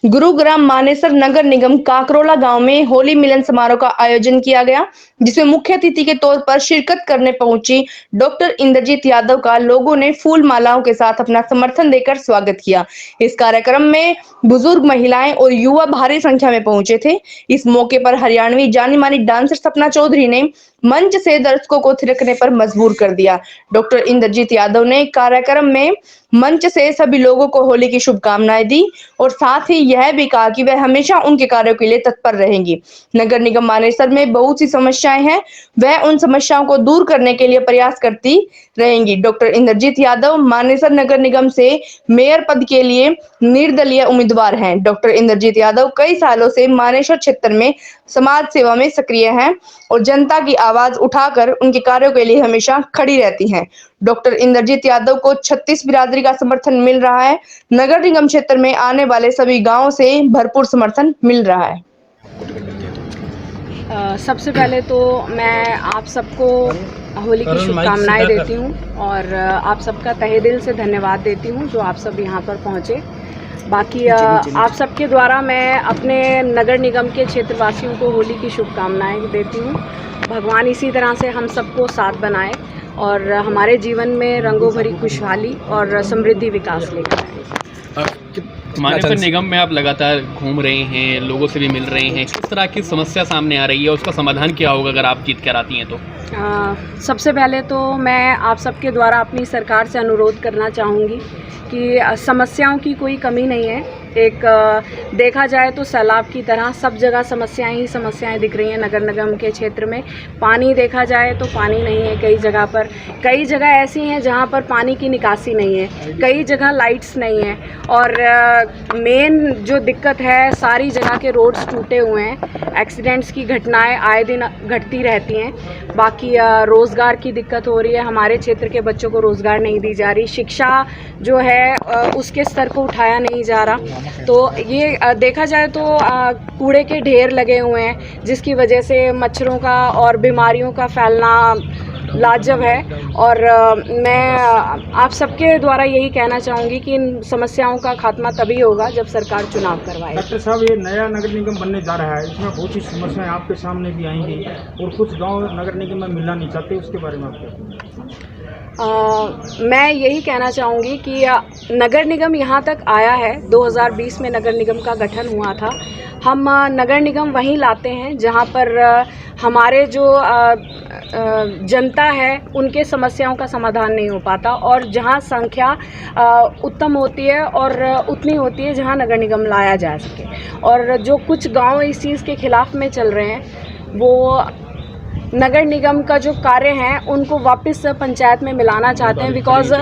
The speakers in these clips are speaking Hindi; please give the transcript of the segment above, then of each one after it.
गुरुग्राम मानेसर नगर निगम काकरोला गांव में होली मिलन समारोह का आयोजन किया गया, जिसमें मुख्य अतिथि के तौर पर शिरकत करने पहुंची डॉक्टर इंद्रजीत यादव का लोगों ने फूल मालाओं के साथ अपना समर्थन देकर स्वागत किया। इस कार्यक्रम में बुजुर्ग, महिलाएं और युवा भारी संख्या में पहुंचे थे। इस मौके पर हरियाणवी जानी मानी डांसर सपना चौधरी ने मंच से दर्शकों को थिरकने पर मजबूर कर दिया। डॉक्टर इंद्रजीत यादव ने कार्यक्रम में मंच से सभी लोगों को होली की शुभकामनाएं दी और साथ ही यह भी कहा कि वह हमेशा उनके कार्यों के लिए तत्पर रहेंगी। नगर निगम मानेसर में बहुत सी समस्याएं हैं, वह उन समस्याओं को दूर करने के लिए प्रयास करती रहेंगी। डॉक्टर इंद्रजीत यादव मानेसर नगर निगम से मेयर पद के लिए निर्दलीय उम्मीदवार हैं। डॉक्टर इंद्रजीत यादव कई सालों से मानेसर क्षेत्र में समाज सेवा में सक्रिय हैं और जनता की आवाज उठाकर उनके कार्यों के लिए हमेशा खड़ी रहती हैं। डॉक्टर इंद्रजीत यादव को 36 बिरादरी का समर्थन मिल रहा है। नगर निगम क्षेत्र में आने वाले सभी गांवों से भरपूर समर्थन मिल रहा है। सबसे पहले तो मैं आप सबको होली की शुभकामनाएं देती हूं और आप सबका तहे दिल से धन्यवाद देती हूं जो आप सब यहां पर पहुंचे। बाकी आप सबके द्वारा मैं अपने नगर निगम के क्षेत्रवासियों को होली की शुभकामनाएं देती हूं। भगवान इसी तरह से हम सबको साथ बनाए और हमारे जीवन में रंगों भरी खुशहाली और समृद्धि विकास लेकर आए। मानेसर निगम में आप लगातार घूम रहे हैं, लोगों से भी मिल रहे हैं, किस तरह की समस्या सामने आ रही है, उसका समाधान क्या होगा अगर आप जीत कर आती हैं तो? सबसे पहले तो मैं आप सबके द्वारा अपनी सरकार से अनुरोध करना चाहूँगी कि समस्याओं की कोई कमी नहीं है। एक देखा जाए तो सैलाब की तरह सब जगह समस्याएं ही समस्याएं दिख रही हैं। नगर निगम के क्षेत्र में पानी देखा जाए तो पानी नहीं है कई जगह पर, कई जगह ऐसी हैं जहां पर पानी की निकासी नहीं है, कई जगह लाइट्स नहीं है और मेन जो दिक्कत है सारी जगह के रोड्स टूटे हुए हैं। एक्सीडेंट्स की घटनाएं आए दिन घटती रहती हैं। बाकी रोज़गार की दिक्कत हो रही है, हमारे क्षेत्र के बच्चों को रोज़गार नहीं दी जा रही, शिक्षा जो है उसके स्तर को उठाया नहीं जा रहा। तो ये देखा जाए तो कूड़े के ढेर लगे हुए हैं जिसकी वजह से मच्छरों का और बीमारियों का फैलना लाजवाब है और मैं आप सबके द्वारा यही कहना चाहूँगी कि इन समस्याओं का खात्मा तभी होगा जब सरकार चुनाव करवाए। डॉक्टर साहब, ये नया नगर निगम बनने जा रहा है, इसमें बहुत सी समस्याएं आपके सामने भी आएंगी और कुछ गांव नगर निगम में मिलना नहीं चाहते, उसके बारे में आप क्या? मैं यही कहना चाहूँगी कि नगर निगम यहाँ तक आया है। 2020 में नगर निगम का गठन हुआ था। हम नगर निगम वहीं लाते हैं जहाँ पर हमारे जो जनता है उनके समस्याओं का समाधान नहीं हो पाता और जहाँ संख्या उत्तम होती है और उतनी होती है जहाँ नगर निगम लाया जा सके। और जो कुछ गांव इस चीज़ के खिलाफ में चल रहे हैं वो नगर निगम का जो कार्य हैं उनको वापस पंचायत में मिलाना चाहते हैं, बिकॉज़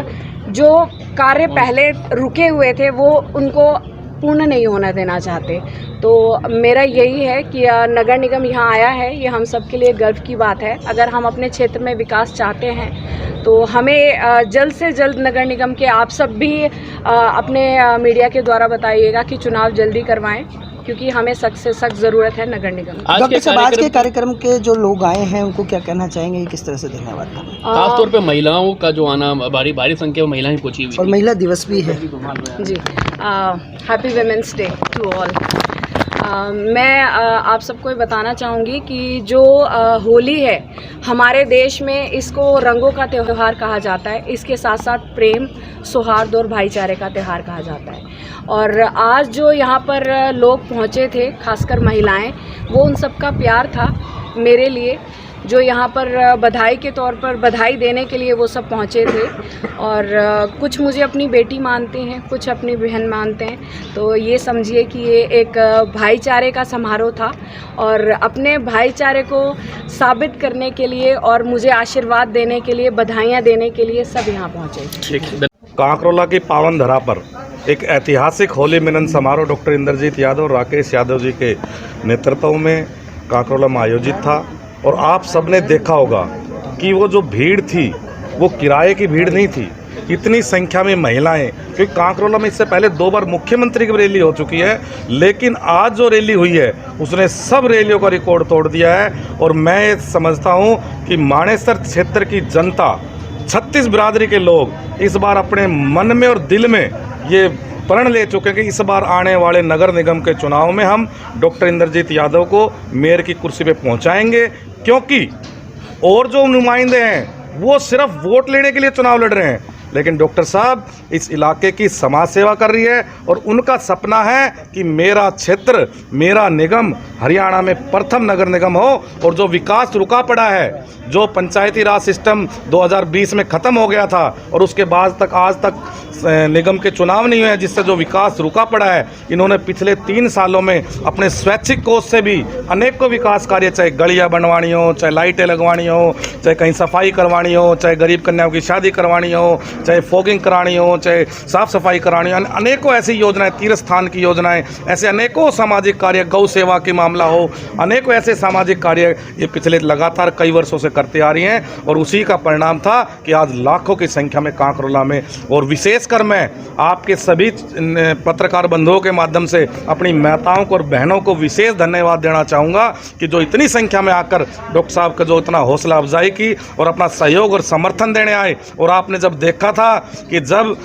जो कार्य पहले रुके हुए थे वो उनको पूर्ण नहीं होना देना चाहते। तो मेरा यही है कि नगर निगम यहाँ आया है, ये हम सब के लिए गर्व की बात है। अगर हम अपने क्षेत्र में विकास चाहते हैं तो हमें जल्द से जल्द नगर निगम के आप सब भी अपने मीडिया के द्वारा बताइएगा कि चुनाव जल्दी करवाएं, क्योंकि हमें सख्त से सख्त ज़रूरत है नगर निगम। डॉक्टर साहब, आज के कार्यक्रम के जो लोग आए हैं उनको क्या कहना चाहेंगे, किस तरह से धन्यवाद? खासतौर पे महिलाओं का जो आना, भारी संख्या में महिलाएं पहुंची हुई और महिला दिवस भी है जी। Happy women's day to all. मैं आप सबको ये बताना चाहूँगी कि जो होली है हमारे देश में, इसको रंगों का त्यौहार कहा जाता है। इसके साथ साथ प्रेम, सौहार्द और भाईचारे का त्यौहार कहा जाता है। और आज जो यहाँ पर लोग पहुँचे थे, खासकर महिलाएं, वो उन सबका प्यार था मेरे लिए, जो यहाँ पर बधाई के तौर पर बधाई देने के लिए वो सब पहुँचे थे। और कुछ मुझे अपनी बेटी मानते हैं, कुछ अपनी बहन मानते हैं। तो ये समझिए कि ये एक भाईचारे का समारोह था और अपने भाईचारे को साबित करने के लिए और मुझे आशीर्वाद देने के लिए, बधाइयाँ देने के लिए सब यहाँ पहुँचे। काकरोला की पावन धरा पर एक ऐतिहासिक होली मिलन समारोह डॉक्टर इंद्रजीत यादव और राकेश यादव जी के नेतृत्व में काकरोला में आयोजित था। और आप सबने देखा होगा कि वो जो भीड़ थी वो किराए की भीड़ नहीं थी, इतनी संख्या में महिलाएं, क्योंकि काकरोला में इससे पहले 2 बार मुख्यमंत्री की रैली हो चुकी है, लेकिन आज जो रैली हुई है उसने सब रैलियों का रिकॉर्ड तोड़ दिया है। और मैं समझता हूं कि मानेसर क्षेत्र की जनता, 36 बिरादरी के लोग इस बार अपने मन में और दिल में ये प्रण ले चुके हैं कि इस बार आने वाले नगर निगम के चुनाव में हम डॉक्टर इंद्रजीत यादव को मेयर की कुर्सी पे पहुंचाएंगे, क्योंकि और जो नुमाइंदे हैं वो सिर्फ वोट लेने के लिए चुनाव लड़ रहे हैं, लेकिन डॉक्टर साहब इस इलाके की समाज सेवा कर रही है और उनका सपना है कि मेरा क्षेत्र, मेरा निगम हरियाणा में प्रथम नगर निगम हो। और जो विकास रुका पड़ा है, जो पंचायती राज सिस्टम 2020 में ख़त्म हो गया था और उसके बाद तक आज तक निगम के चुनाव नहीं हुए हैं, जिससे जो विकास रुका पड़ा है, इन्होंने पिछले 3 सालों में अपने स्वैच्छिक कोष से भी अनेकों विकास कार्य, चाहे गलियाँ बनवानी हो, चाहे लाइटें लगवानी हो, चाहे कहीं सफाई करवानी हो, चाहे गरीब कन्याओं की शादी करवानी हो, चाहे फॉगिंग करानी हो, चाहे साफ़ सफाई करानी हो, अनेकों ऐसी योजनाएं, तीर्थ स्थान की योजनाएं, ऐसे अनेकों सामाजिक कार्य, गौ सेवा की मामला हो, अनेकों ऐसे सामाजिक कार्य ये पिछले लगातार कई वर्षों से करते आ रही हैं। और उसी का परिणाम था कि आज लाखों की संख्या में कांकरोला में, और विशेषकर मैं आपके सभी पत्रकार बंधुओं के माध्यम से अपनी माताओं को और बहनों को विशेष धन्यवाद देना चाहूँगा कि जो इतनी संख्या में आकर डॉक्टर साहब का जो इतना हौसला अफजाई की और अपना सहयोग और समर्थन देने आए। और आपने जब देखा था कि जब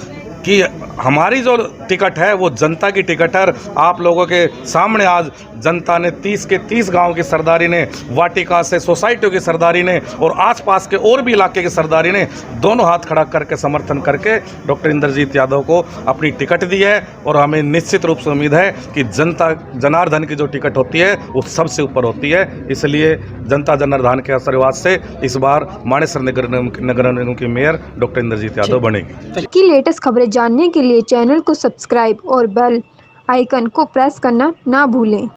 कि हमारी जो टिकट है वो जनता की टिकट है, आप लोगों के सामने आज जनता ने 30 के 30 गांव की सरदारी ने, वाटिका से सोसाइटियों की सरदारी ने और आसपास के और भी इलाके की सरदारी ने दोनों हाथ खड़ा करके समर्थन करके डॉक्टर इंद्रजीत यादव को अपनी टिकट दी है। और हमें निश्चित रूप से उम्मीद है कि जनता जनार्दन की जो टिकट होती है वो सबसे ऊपर होती है। इसलिए जनता जनार्दन के आशीर्वाद से इस बार मानेसर नगर निगम की मेयर डॉक्टर इंद्रजीत यादव बनेगी। की लेटेस्ट खबरें जानने के लिए चैनल को सब्सक्राइब और बेल आइकन को प्रेस करना ना भूलें।